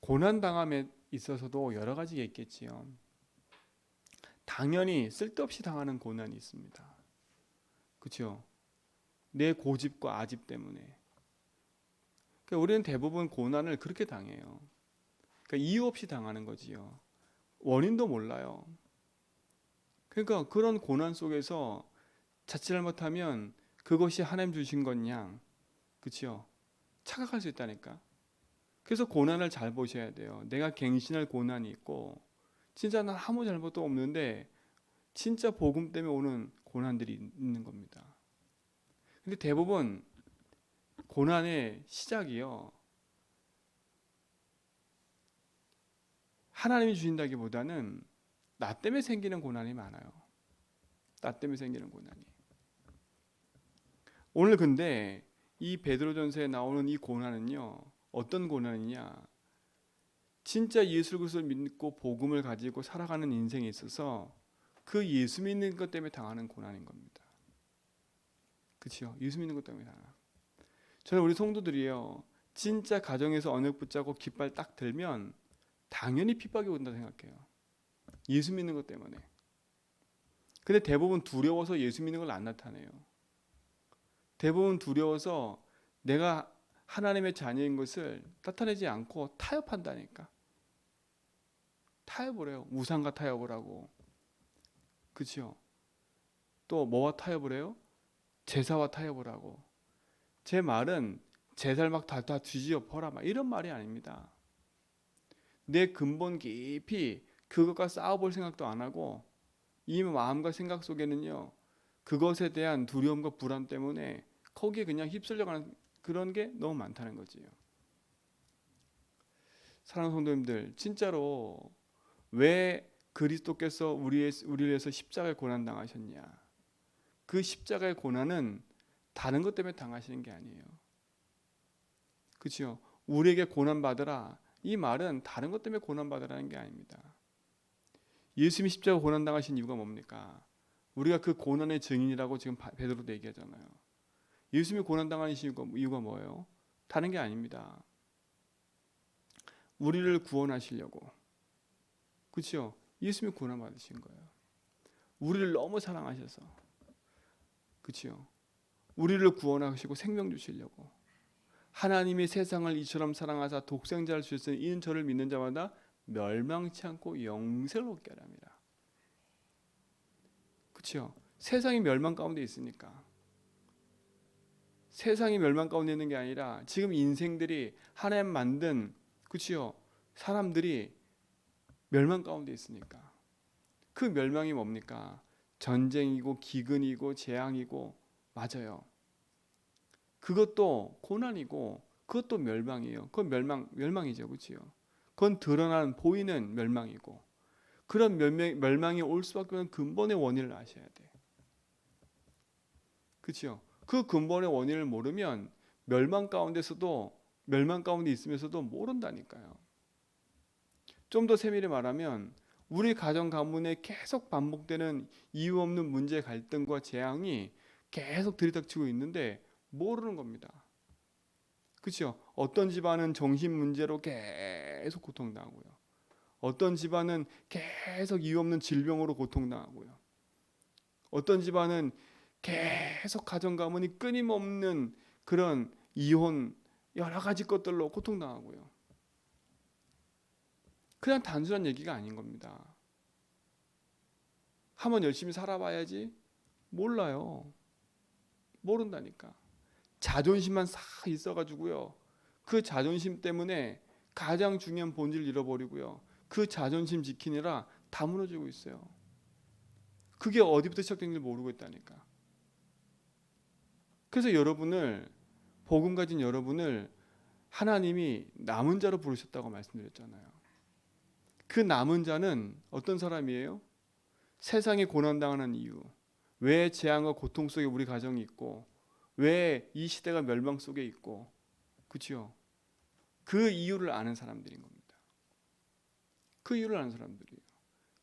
고난 당함에 있어서도 여러 가지가 있겠지요. 당연히 쓸데없이 당하는 고난이 있습니다. 그렇죠? 내 고집과 아집 때문에. 그러니까 우리는 대부분 고난을 그렇게 당해요. 그러니까 이유 없이 당하는 거지요. 원인도 몰라요. 그러니까 그런 고난 속에서 자칫 잘못하면 그것이 하나님 주신 것냥, 그렇죠? 착각할 수 있다니까. 그래서 고난을 잘 보셔야 돼요. 내가 갱신할 고난이 있고, 진짜 난 아무 잘못도 없는데 진짜 복음 때문에 오는 고난들이 있는 겁니다. 근데 대부분 고난의 시작이요, 하나님이 주신다기보다는 나 때문에 생기는 고난이 많아요. 나 때문에 생기는 고난이. 오늘 근데 이 베드로전서에 나오는 이 고난은요, 어떤 고난이냐? 진짜 예수 그리스도를 믿고 복음을 가지고 살아가는 인생에 있어서 그 예수 믿는 것 때문에 당하는 고난인 겁니다. 그렇죠? 예수 믿는 것 때문에 당하는. 저는 우리 성도들이요, 진짜 가정에서 언약 붙잡고 깃발 딱 들면 당연히 핍박이 온다 생각해요. 예수 믿는 것 때문에. 근데 대부분 두려워서 예수 믿는 걸 안 나타내요. 대부분 두려워서 내가 하나님의 자녀인 것을 나타내지 않고 타협한다니까. 타협을 해요. 우상과 타협을 하고. 그렇죠? 또 뭐와 타협을 해요? 제사와 타협을 하고. 제 말은 제사를 막 다 뒤집어라 막 이런 말이 아닙니다. 내 근본 깊이 그것과 싸워볼 생각도 안 하고 이 마음과 생각 속에는요, 그것에 대한 두려움과 불안 때문에 거기에 그냥 휩쓸려가는 그런 게 너무 많다는 거지요. 사랑하는 성도님들, 진짜로 왜 그리스도께서 우리를 위해서 십자가의 고난 당하셨냐? 그 십자가의 고난은 다른 것 때문에 당하시는 게 아니에요. 그렇죠? 우리에게 고난 받으라, 이 말은 다른 것 때문에 고난 받으라는 게 아닙니다. 예수님이 십자가 고난 당하신 이유가 뭡니까? 우리가 그 고난의 증인이라고 지금 베드로도 얘기하잖아요. 예수님이 고난 당하신 이유가 뭐예요? 다른 게 아닙니다. 우리를 구원하시려고. 그렇죠? 예수님이 고난 받으신 거예요. 우리를 너무 사랑하셔서. 그렇죠? 우리를 구원하시고 생명 주시려고. 하나님이 세상을 이처럼 사랑하사 독생자를 주셨으니 이는 저를 믿는 자마다 멸망치 않고 영생을 얻게 하랍니다. 그렇죠? 세상이 멸망 가운데 있으니까. 세상이 멸망 가운데 있는 게 아니라 지금 인생들이 하나님 만든, 그렇죠? 사람들이 멸망 가운데 있으니까. 그 멸망이 뭡니까? 전쟁이고 기근이고 재앙이고, 맞아요. 그것도 고난이고 그것도 멸망이에요. 그건 멸망이죠. 그렇죠? 그건 드러나는 보이는 멸망이고, 그런 멸망이 올 수밖에 없는 근본의 원인을 아셔야 돼. 그렇죠? 그 근본의 원인을 모르면 멸망 가운데 있으면서도 모른다니까요. 좀 더 세밀히 말하면 우리 가정 가문에 계속 반복되는 이유 없는 문제 갈등과 재앙이 계속 들이닥치고 있는데 모르는 겁니다. 그렇죠? 어떤 집안은 정신 문제로 계속 고통당하고요. 어떤 집안은 계속 이유 없는 질병으로 고통당하고요. 어떤 집안은 계속 가정 가문이 끊임없는 그런 이혼 여러 가지 것들로 고통당하고요. 그냥 단순한 얘기가 아닌 겁니다. 한번 열심히 살아봐야지. 몰라요. 모른다니까. 자존심만 싹 있어가지고요. 그 자존심 때문에 가장 중요한 본질을 잃어버리고요. 그 자존심 지키느라 다 무너지고 있어요. 그게 어디부터 시작된지 모르고 있다니까. 그래서 복음 가진 여러분을 하나님이 남은 자로 부르셨다고 말씀드렸잖아요. 그 남은 자는 어떤 사람이에요? 세상에 고난당하는 이유, 왜 재앙과 고통 속에 우리 가정이 있고, 왜 이 시대가 멸망 속에 있고, 그렇죠? 그 이유를 아는 사람들인 겁니다. 그 이유를 아는 사람들이에요.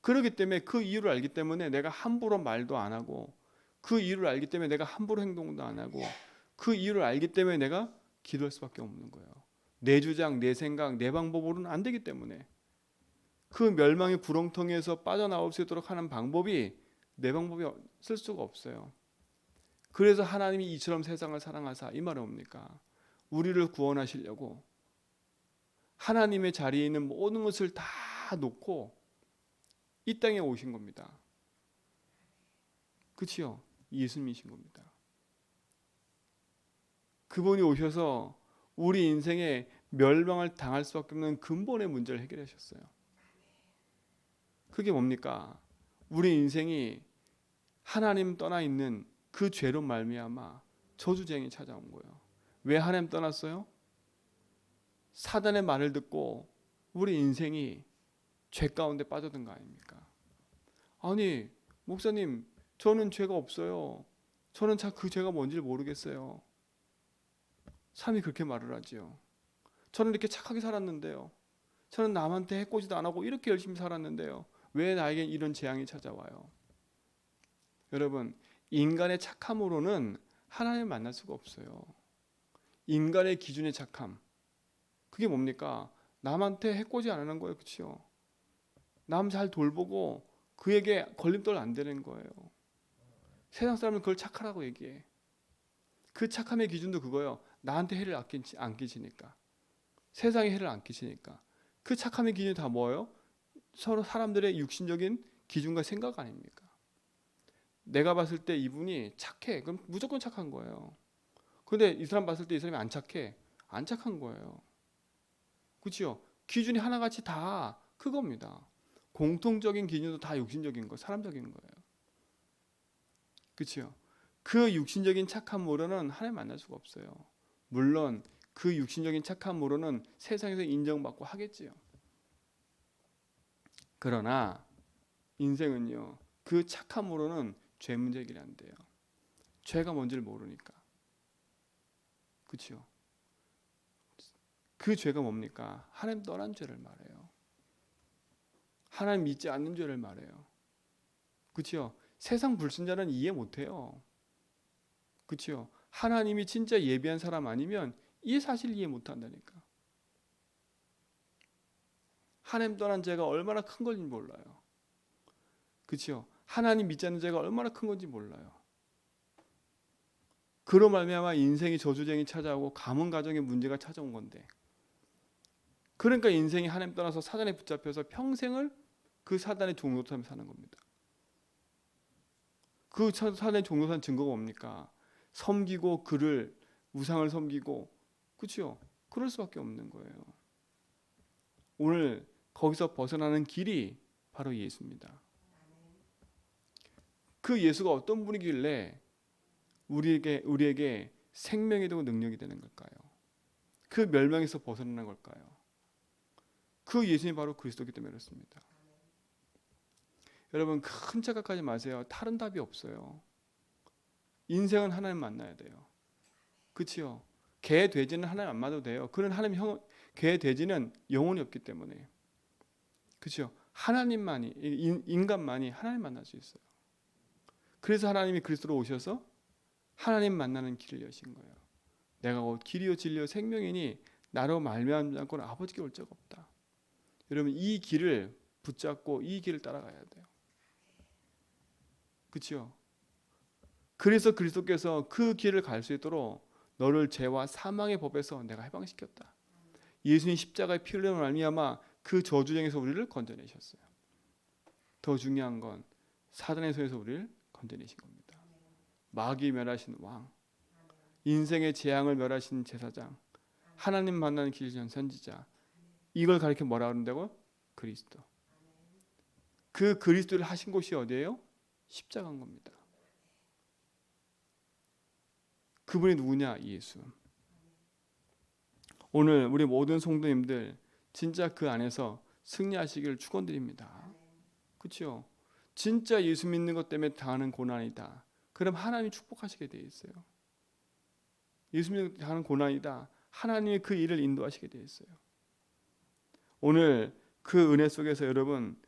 그렇기 때문에 그 이유를 알기 때문에 내가 함부로 말도 안 하고, 그 이유를 알기 때문에 내가 함부로 행동도 안 하고, 그 이유를 알기 때문에 내가 기도할 수밖에 없는 거예요. 내 주장, 내 생각, 내 방법으로는 안 되기 때문에 그 멸망의 구렁텅이에서 빠져나올 수 있도록 하는 방법이 내 방법이 쓸 수가 없어요. 그래서 하나님이 이처럼 세상을 사랑하사, 이 말은 뭡니까? 우리를 구원하시려고 하나님의 자리에 있는 모든 것을 다 놓고 이 땅에 오신 겁니다. 그치요? 예수님이신 겁니다. 그분이 오셔서 우리 인생에 멸망을 당할 수밖에 없는 근본의 문제를 해결하셨어요. 그게 뭡니까? 우리 인생이 하나님 떠나 있는 그 죄로 말미암아 저주쟁이 찾아온 거예요. 왜 하나님 떠났어요? 사단의 말을 듣고 우리 인생이 죄 가운데 빠져든 거 아닙니까? 아니, 목사님, 저는 죄가 없어요. 저는 참 그 죄가 뭔지를 모르겠어요. 사람이 그렇게 말을 하지요. 저는 이렇게 착하게 살았는데요. 저는 남한테 해코지도 안 하고 이렇게 열심히 살았는데요. 왜 나에겐 이런 재앙이 찾아와요? 여러분, 인간의 착함으로는 하나님을 만날 수가 없어요. 인간의 기준의 착함, 그게 뭡니까? 남한테 해코지 안 하는 거예요. 그렇죠? 남 잘 돌보고 그에게 걸림돌 안 되는 거예요. 세상 사람은 그걸 착하라고 얘기해. 그 착함의 기준도 그거예요. 나한테 해를 안 끼치니까. 세상에 해를 안 끼치니까. 그 착함의 기준이 다 뭐예요? 서로 사람들의 육신적인 기준과 생각 아닙니까? 내가 봤을 때 이분이 착해. 그럼 무조건 착한 거예요. 근데 이 사람 봤을 때 이 사람이 안 착해. 안 착한 거예요. 그렇죠? 기준이 하나같이 다 그겁니다. 공통적인 기준도 다 육신적인 거, 사람적인 거예요. 그렇죠? 그 육신적인 착함으로는 하나님 만날 수가 없어요. 물론 그 육신적인 착함으로는 세상에서 인정받고 하겠지요. 그러나 인생은요, 그 착함으로는 죄 문제 해결이 안 돼요. 죄가 뭔지를 모르니까. 그렇죠? 그 죄가 뭡니까? 하나님 떠난 죄를 말해요. 하나님 믿지 않는 죄를 말해요. 그렇죠? 세상 불신자는 이해 못해요. 그렇죠? 하나님이 진짜 예비한 사람 아니면 이 사실 이해 못한다니까. 하나님 떠난 죄가 얼마나 큰 건지 몰라요. 그렇죠? 하나님 믿지 않는 죄가 얼마나 큰 건지 몰라요. 그로 말미암아 인생이 저주쟁이 찾아오고 가문 가정의 문제가 찾아온 건데, 그러니까 인생이 하나님 떠나서 사단에 붙잡혀서 평생을 그 사단의 종노릇하며 사는 겁니다. 그 사단의 종노릇한 증거가 뭡니까? 섬기고 그를 우상을 섬기고, 그렇죠? 그럴 수밖에 없는 거예요. 오늘 거기서 벗어나는 길이 바로 예수입니다. 그 예수가 어떤 분이길래 우리에게 생명이 되고 능력이 되는 걸까요? 그 멸망에서 벗어나는 걸까요? 그 예수님이 바로 그리스도이기 때문에 그렇습니다. 여러분, 큰 착각하지 마세요. 다른 답이 없어요. 인생은 하나님 만나야 돼요. 그렇죠? 개, 돼지는 하나님 안 만나도 돼요. 그런 개, 돼지는 영혼이 없기 때문에. 그렇죠? 하나님만이, 인간만이 하나님 만날 수 있어요. 그래서 하나님이 그리스도로 오셔서 하나님 만나는 길을 여신 거예요. 내가 곧 길이요 진리요 생명이니 나로 말미암지 않고는 아버지께 올 적 없다. 여러분, 이 길을 붙잡고 이 길을 따라가야 돼요. 그렇죠? 그래서 그리스도께서 그 길을 갈 수 있도록 너를 죄와 사망의 법에서 내가 해방시켰다. 예수님 십자가의 피 흘림으로 말미암아 그 저주쟁에서 우리를 건져내셨어요. 더 중요한 건 사단의 손에서 우리를 건져내신 겁니다. 마귀 멸하신 왕, 인생의 재앙을 멸하신 제사장, 하나님 만나는 길 선지자, 이걸 가리켜 뭐라 그런다고? 그리스도. 그 그리스도를 하신 곳이 어디예요? 십자가인 겁니다. 그분이 누구냐? 예수. 오늘 우리 모든 성도님들 진짜 그 안에서 승리하시기를 축원드립니다. 그렇죠? 진짜 예수 믿는 것 때문에 당하는 고난이다. 그럼 하나님이 축복하시게 돼 있어요. 예수 믿는 것 때문에 당하는 고난이다. 하나님이 그 일을 인도하시게 돼 있어요. 오늘 그 은혜 속에서 여러분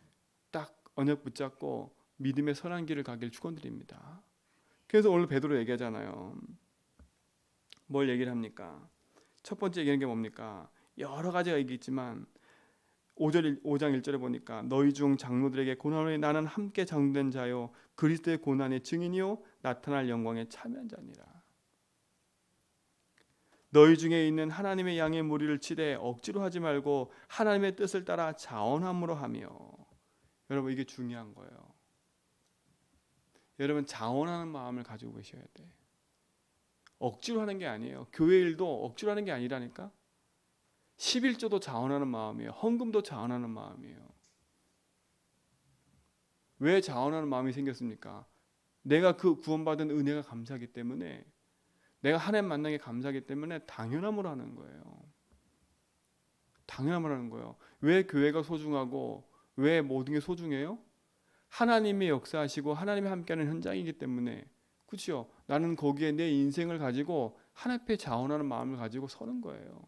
딱 언약 붙잡고 믿음의 선한 길을 가길 축원드립니다. 그래서 오늘 베드로 얘기하잖아요. 뭘 얘기를 합니까? 첫 번째 얘기하는 게 뭡니까? 여러 가지가 있겠지만 5장 1절에 보니까 너희 중 장로들에게 고난을 나는 함께 장된 자요 그리스도의 고난의 증인이요 나타날 영광에 참여한 자니라. 너희 중에 있는 하나님의 양의 무리를 치되 억지로 하지 말고 하나님의 뜻을 따라 자원함으로 하며. 여러분 이게 중요한 거예요. 여러분 자원하는 마음을 가지고 계셔야 돼. 억지로 하는 게 아니에요. 교회 일도 억지로 하는 게 아니라니까. 11조도 자원하는 마음이에요. 헌금도 자원하는 마음이에요. 왜 자원하는 마음이 생겼습니까? 내가 그 구원받은 은혜가 감사하기 때문에, 내가 하나님 만난 게 감사하기 때문에 당연함으로 하는 거예요. 당연함으로 하는 거예요. 왜 교회가 소중하고 왜 모든 게 소중해요? 하나님이 역사하시고 하나님이 함께하는 현장이기 때문에. 그렇죠? 나는 거기에 내 인생을 가지고 하나님 앞에 자원하는 마음을 가지고 서는 거예요.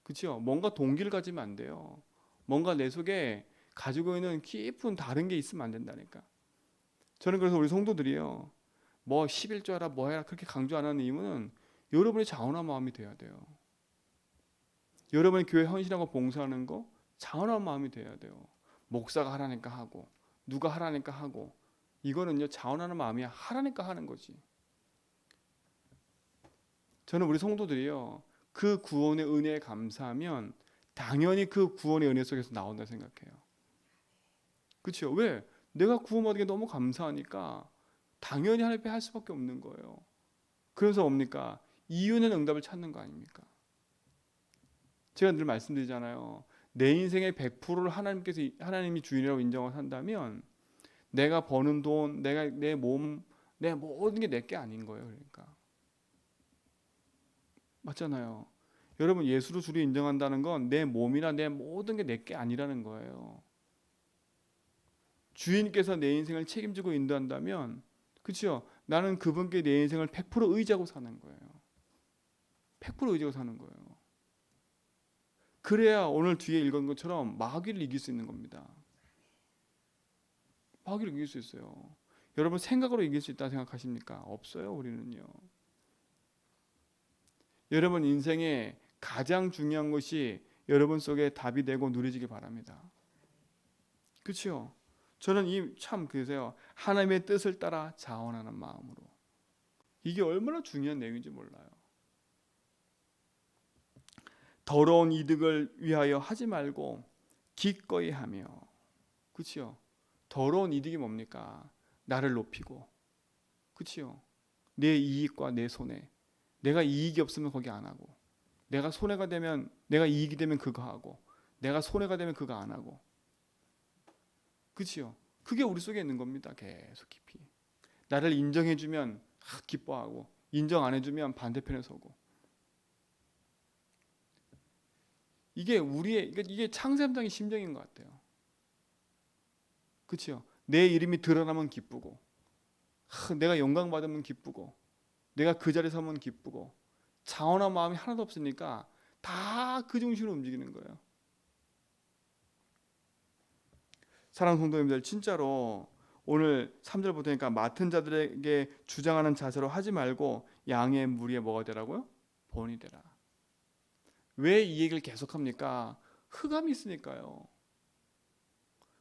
그렇죠? 뭔가 동기를 가지면 안 돼요. 뭔가 내 속에 가지고 있는 깊은 다른 게 있으면 안 된다니까. 저는 그래서 우리 성도들이요, 뭐 11조 하라 뭐 해라 그렇게 강조 안 하는 이유는 여러분이 자원한 마음이 돼야 돼요. 여러분이 교회 헌신하고 봉사하는 거 자원한 마음이 돼야 돼요. 목사가 하라니까 하고 누가 하라니까 하고, 이거는요 자원하는 마음이 하라니까 하는 거지. 저는 우리 성도들이요 그 구원의 은혜에 감사하면 당연히 그 구원의 은혜 속에서 나온다 생각해요. 그렇죠? 왜? 내가 구원받은 게 너무 감사하니까 당연히 하나님 앞에 할 수밖에 없는 거예요. 그래서 뭡니까? 이유는 응답을 찾는 거 아닙니까? 제가 늘 말씀드리잖아요. 내 인생의 100%를 하나님이 주인이라고 인정을 한다면 내가 버는 돈, 내 몸, 내 모든 게 내 게 아닌 거예요. 그러니까 맞잖아요. 여러분 예수를 주로 인정한다는 건 내 몸이나 내 모든 게 내 게 아니라는 거예요. 주인께서 내 인생을 책임지고 인도한다면, 그렇죠? 나는 그분께 내 인생을 100% 의지하고 사는 거예요. 100% 의지하고 사는 거예요. 그래야 오늘 뒤에 읽은 것처럼 마귀를 이길 수 있는 겁니다. 마귀를 이길 수 있어요. 여러분 생각으로 이길 수 있다고 생각하십니까? 없어요. 우리는요. 여러분 인생에 가장 중요한 것이 여러분 속에 답이 되고 누려지길 바랍니다. 그렇죠? 저는 참 그러세요. 하나님의 뜻을 따라 자원하는 마음으로. 이게 얼마나 중요한 내용인지 몰라요. 더러운 이득을 위하여 하지 말고 기꺼이 하며. 그렇죠? 더러운 이득이 뭡니까? 나를 높이고. 그렇죠? 내 이익과 내 손해. 내가 이익이 없으면 거기 안 하고, 내가 손해가 되면, 내가 이익이 되면 그거 하고, 내가 손해가 되면 그거 안 하고. 그렇죠? 그게 우리 속에 있는 겁니다. 계속 깊이. 나를 인정해주면 기뻐하고, 인정 안 해주면 반대편에 서고. 이게 창세장의 심정인 것 같아요. 그렇죠? 내 이름이 드러나면 기쁘고, 내가 영광 받으면 기쁘고, 내가 그 자리에 서면 기쁘고, 자원한 마음이 하나도 없으니까 다 그 중심으로 움직이는 거예요. 사랑하는 성도님들, 진짜로 오늘 3절 보니까 맡은 자들에게 주장하는 자세로 하지 말고 양의 무리에 뭐가 되라고요? 본이 되라. 왜 이 얘기를 계속합니까? 흑암이 있으니까요.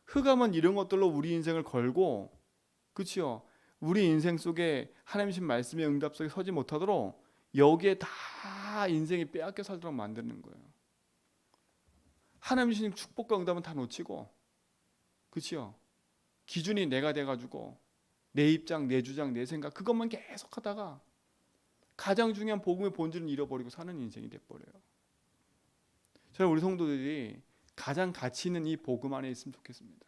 흑암은 이런 것들로 우리 인생을 걸고, 그렇죠? 우리 인생 속에 하나님의 말씀의 응답 속에 서지 못하도록 여기에 다 인생이 빼앗겨 살도록 만드는 거예요. 하나님 주신 축복과 응답은 다 놓치고, 그렇죠? 기준이 내가 돼가지고 내 입장, 내 주장, 내 생각 그것만 계속하다가 가장 중요한 복음의 본질은 잃어버리고 사는 인생이 돼버려요. 저는 우리 성도들이 가장 가치 있는 이 복음 안에 있으면 좋겠습니다.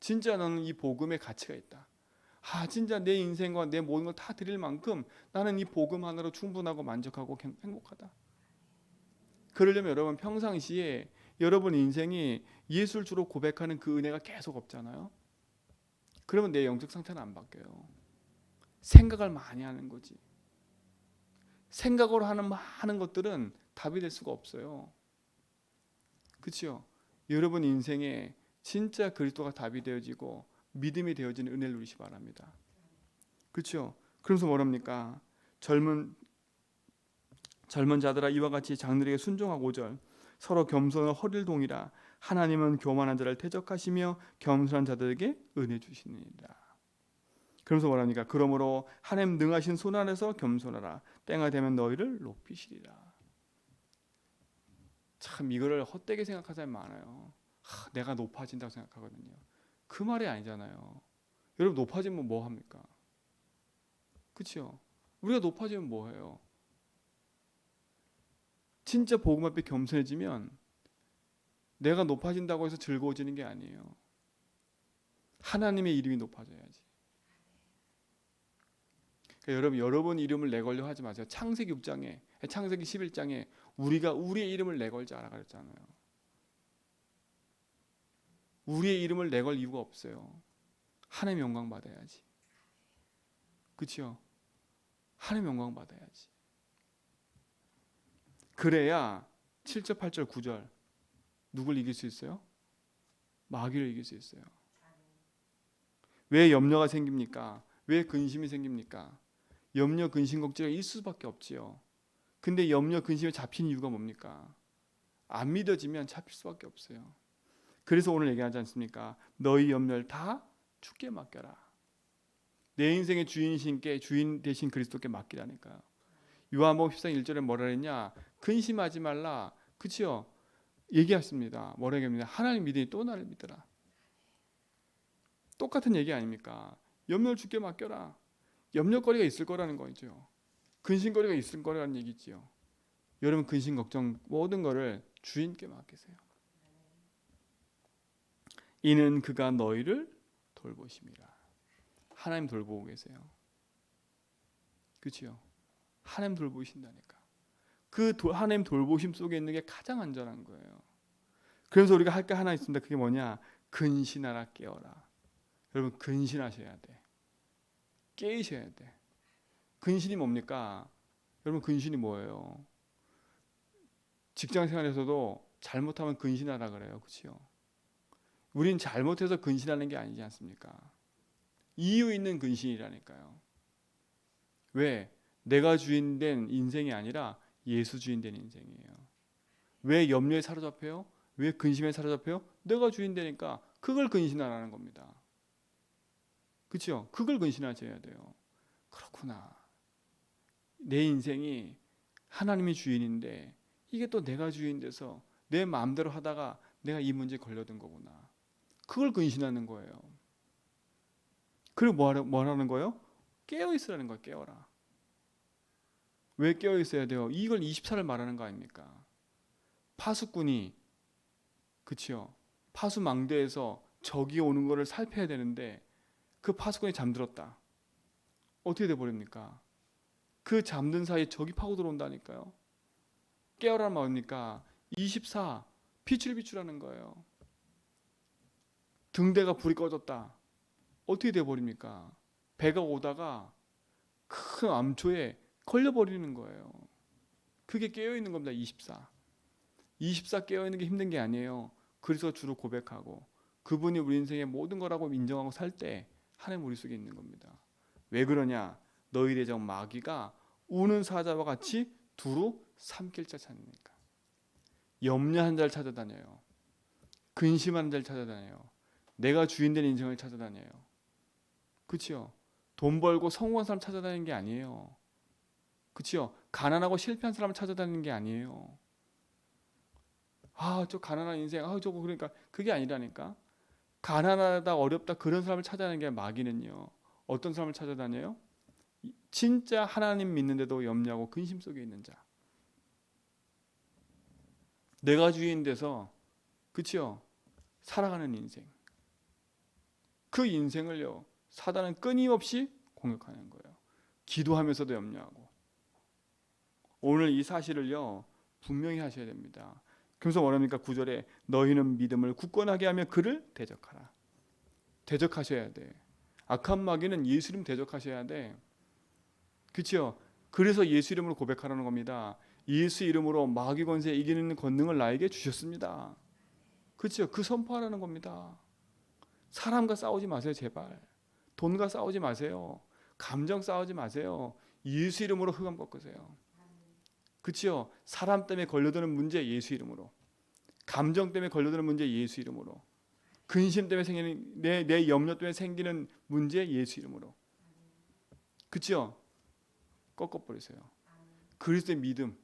진짜 나는 이 복음의 가치가 있다. 진짜 내 인생과 내 모든 걸 다 드릴 만큼 나는 이 복음 하나로 충분하고 만족하고 행복하다. 그러려면 여러분 평상시에 여러분 인생이 예수를 주로 고백하는 그 은혜가 계속 없잖아요. 그러면 내 영적 상태는 안 바뀌어요. 생각을 많이 하는 거지. 생각으로 하는 많은 것들은 답이 될 수가 없어요. 그렇죠? 여러분 인생에 진짜 그리스도가 답이 되어지고 믿음이 되어지는 은혜를 누리시 바랍니다. 그렇죠? 그래서 뭐랍니까? 젊은 젊은 자들아 이와 같이 장들에게 순종하고 5절 서로 겸손을 허리를 동이라 하나님은 교만한 자를 대적하시며 겸손한 자들에게 은혜 주시느니라. 그러면서 뭐랍니까? 그러므로 하나님 능하신 손 안에서 겸손하라. 때가 되면 너희를 높이시리라. 참 이거를 헛되게 생각하는 사람이 많아요. 내가 높아진다고 생각하거든요. 그 말이 아니잖아요. 여러분 높아지면 뭐 합니까? 그렇죠? 우리가 높아지면 뭐 해요? 진짜 복음 앞에 겸손해지면 내가 높아진다고 해서 즐거워지는 게 아니에요. 하나님의 이름이 높아져야지. 그러니까 여러분 이름을 내걸려 하지 마세요. 창세기 6장에, 창세기 11장에 우리가 우리의 이름을 내걸지 않아 그랬잖아요. 우리의 이름을 내걸 이유가 없어요. 하나님 영광 받아야지. 그렇죠? 하나님 영광 받아야지. 그래야 7절, 8절, 9절 누굴 이길 수 있어요? 마귀를 이길 수 있어요. 왜 염려가 생깁니까? 왜 근심이 생깁니까? 염려, 근심, 걱정이 있을 수밖에 없지요. 근데 염려, 근심에 잡힌 이유가 뭡니까? 안 믿어지면 잡힐 수밖에 없어요. 그래서 오늘 얘기하지 않습니까? 너희 염려를 다 주께 맡겨라. 내 인생의 주인신께, 주인 되신 그리스도께 맡기라니까요. 요한복음 14장 1절에 뭐라 그랬냐? 근심하지 말라. 그치요? 얘기했습니다. 뭐라 얘기합니다. 하나님 믿으니 또 나를 믿으라. 똑같은 얘기 아닙니까? 염려를 주께 맡겨라. 염려거리가 있을 거라는 거죠. 근심거리가 있을 거라는 얘기지요. 여러분 근심 걱정 모든 거를 주인께 맡기세요. 이는 그가 너희를 돌보심이라. 하나님 돌보고 계세요. 그렇죠? 하나님 돌보신다니까. 하나님 돌보심 속에 있는 게 가장 안전한 거예요. 그래서 우리가 할 게 하나 있습니다. 그게 뭐냐? 근신하라 깨어라. 여러분 근신하셔야 돼. 깨이셔야 돼. 근신이 뭡니까? 여러분 근신이 뭐예요? 직장 생활에서도 잘못하면 근신하라 그래요. 그렇죠? 우린 잘못해서 근신하는 게 아니지 않습니까? 이유 있는 근신이라니까요. 왜? 내가 주인 된 인생이 아니라 예수 주인 된 인생이에요. 왜 염려에 사로잡혀요? 왜 근심에 사로잡혀요? 내가 주인 되니까 그걸 근신하라는 겁니다. 그렇죠? 그걸 근신하셔야 돼요. 그렇구나. 내 인생이 하나님이 주인인데 이게 또 내가 주인 돼서 내 마음대로 하다가 내가 이 문제에 걸려든 거구나. 그걸 근신하는 거예요. 그리고 뭐라는 거예요? 깨어 있으라는 거예요. 깨어라. 왜 깨어 있어야 돼요? 이걸 24를 말하는 거 아닙니까? 파수꾼이 그치요? 파수망대에서 적이 오는 거를 살펴야 되는데 그 파수꾼이 잠들었다. 어떻게 돼 버립니까? 그 잠든 사이에 적이 파고 들어온다니까요. 깨어라는 말입니까? 24 빛을 비추라는 거예요. 등대가 불이 꺼졌다. 어떻게 돼 버립니까? 배가 오다가 큰 암초에 걸려 버리는 거예요. 그게 깨어 있는 겁니다. 24 깨어 있는 게 힘든 게 아니에요. 그래서 주로 고백하고 그분이 우리 인생의 모든 거라고 인정하고 살 때 하나님 우리 속에 있는 겁니다. 왜 그러냐? 너희 대적 마귀가 우는 사자와 같이 두루 삼킬 자 찾으니까. 염려한 자를 찾아다녀요. 근심하는 자를 찾아다녀요. 내가 주인 된 인생을 찾아다녀요. 그렇죠? 돈 벌고 성공한 사람 찾아다니는 게 아니에요. 그렇죠? 가난하고 실패한 사람을 찾아다니는 게 아니에요. 저 가난한 인생, 저거 그러니까 그게 아니라니까. 가난하다 어렵다 그런 사람을 찾아다니는 게 마귀는요. 어떤 사람을 찾아다녀요? 진짜 하나님 믿는데도 염려하고 근심 속에 있는 자. 내가 주인 돼서 그치요? 살아가는 인생. 그 인생을요. 사단은 끊임없이 공격하는 거예요. 기도하면서도 염려하고. 오늘 이 사실을요. 분명히 하셔야 됩니다. 그래서 뭐랍니까? 9절에 너희는 믿음을 굳건하게 하며 그를 대적하라. 대적하셔야 돼. 악한 마귀는 예수 이름 대적하셔야 돼. 그렇죠? 그래서 예수 이름으로 고백하라는 겁니다. 예수 이름으로 마귀 권세 이기는 권능을 나에게 주셨습니다. 그렇죠? 그 선포하라는 겁니다. 사람과 싸우지 마세요, 제발. 돈과 싸우지 마세요. 감정 싸우지 마세요. 예수 이름으로 흑암 꺾으세요. 그치요? 사람 때문에 걸려드는 문제 예수 이름으로, 감정 때문에 걸려드는 문제 예수 이름으로, 근심 때문에 생기는 내 염려 때문에 생기는 문제 예수 이름으로. 그치요? 꺾어버리세요. 그리스도의 믿음.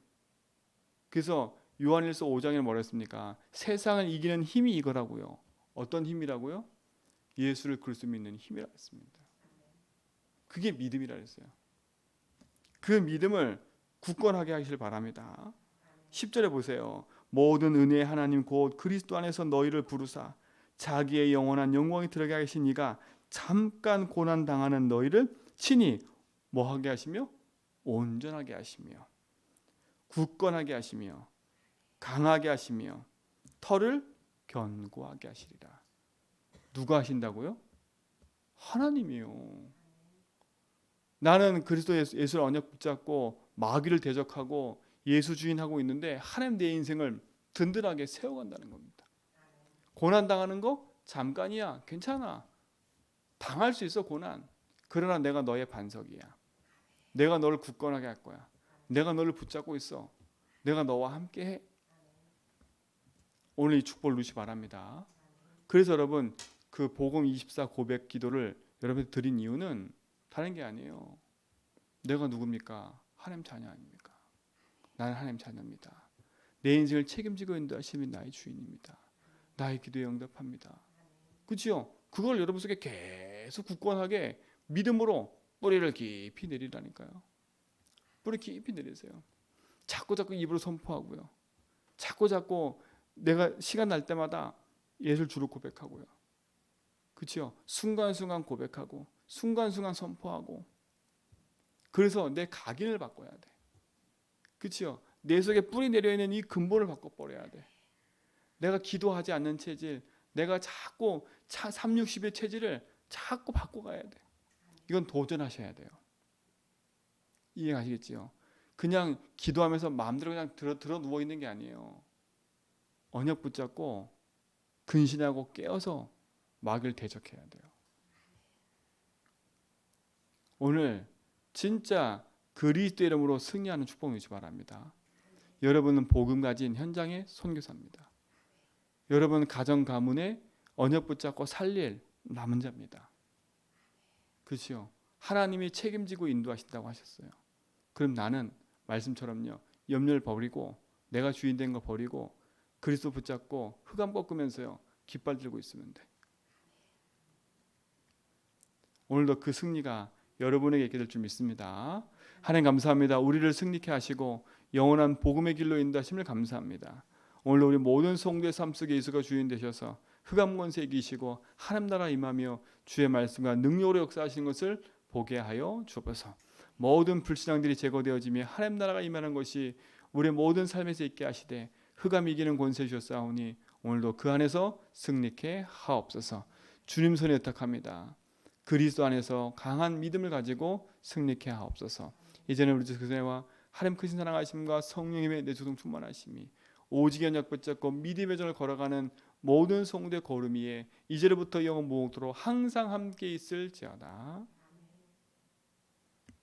그래서 요한일서 5장에 뭐라 했습니까? 세상을 이기는 힘이 이거라고요. 어떤 힘이라고요? 예수를 그리스도 믿는 힘이라 했습니다. 그게 믿음이라 했어요. 그 믿음을 굳건하게 하시길 바랍니다. 10절에 보세요. 모든 은혜의 하나님 곧 그리스도 안에서 너희를 부르사 자기의 영원한 영광이 들어가게 하신 이가 잠깐 고난 당하는 너희를 친히 뭐하게 하시며 온전하게 하시며 굳건하게 하시며 강하게 하시며 털을 견고하게 하시리라. 누가 하신다고요? 하나님이요. 나는 그리스도 예수를 언약 붙잡고 마귀를 대적하고 예수 주인하고 있는데 하나님 내 인생을 든든하게 세워간다는 겁니다. 고난 당하는 거 잠깐이야. 괜찮아. 당할 수 있어 고난. 그러나 내가 너의 반석이야. 내가 너를 굳건하게 할 거야. 내가 너를 붙잡고 있어. 내가 너와 함께 해. 오늘 이 축복을 누리시 바랍니다. 그래서 여러분 그 복음 24 고백 기도를 여러분이 드린 이유는 다른 게 아니에요. 내가 누굽니까? 하나님 자녀 아닙니까? 나는 하나님 자녀입니다. 내 인생을 책임지고 인도하심이 나의 주인입니다. 나의 기도에 응답합니다. 그렇죠? 그걸 여러분 속에 계속 굳건하게 믿음으로 뿌리를 깊이 내리라니까요. 뿌리 깊이 내리세요. 자꾸 입으로 선포하고요. 자꾸 내가 시간 날 때마다 예수를 주로 고백하고요. 그렇죠? 순간순간 고백하고 순간순간 선포하고. 그래서 내 각인을 바꿔야 돼. 그렇죠? 내 속에 뿌리 내려있는 이 근본을 바꿔버려야 돼. 내가 기도하지 않는 체질, 내가 자꾸 360의 체질을 자꾸 바꿔가야 돼. 이건 도전하셔야 돼요. 이해가시겠지요? 그냥 기도하면서 마음대로 그냥 들어 누워 있는 게 아니에요. 언약 붙잡고 근신하고 깨어서 마귀를 대적해야 돼요. 오늘 진짜 그리스도 이름으로 승리하는 축복을 주시기 바랍니다. 여러분은 복음 가진 현장의 선교사입니다. 여러분 가정 가문에 언약 붙잡고 살릴 남은 자입니다. 그렇죠? 하나님이 책임지고 인도하신다고 하셨어요. 그럼 나는 말씀처럼요. 염려를 버리고 내가 주인 된 거 버리고 그리스도 붙잡고 흑암 꺾으면서요. 깃발 들고 있으면 돼. 오늘도 그 승리가 여러분에게 있게 될 줄 믿습니다. 하나님 감사합니다. 우리를 승리케 하시고 영원한 복음의 길로 인도하심을 감사합니다. 오늘 우리 모든 성도의 삶 속에 예수가 주인 되셔서 흑암 권세 이기시고 하나님 나라 임하며 주의 말씀과 능력으로 역사하시는 것을 보게 하여 주옵소서. 모든 불신앙들이 제거되어지며 하나님 나라가 임하는 것이 우리의 모든 삶에서 있게 하시되 흑암 이기는 권세 주셨사오니 오늘도 그 안에서 승리케 하옵소서. 주님 손에 의탁합니다. 그리스도 안에서 강한 믿음을 가지고 승리케 하옵소서. 이제는 우리 주 그리스도와 하나님 크신 사랑하심과 성령님의 내주동 충만하심이 오직 언약 붙잡고 믿음의 전을 걸어가는 모든 성도의 걸음 위에 이제로부터 영원 무궁토록 항상 함께 있을지어다.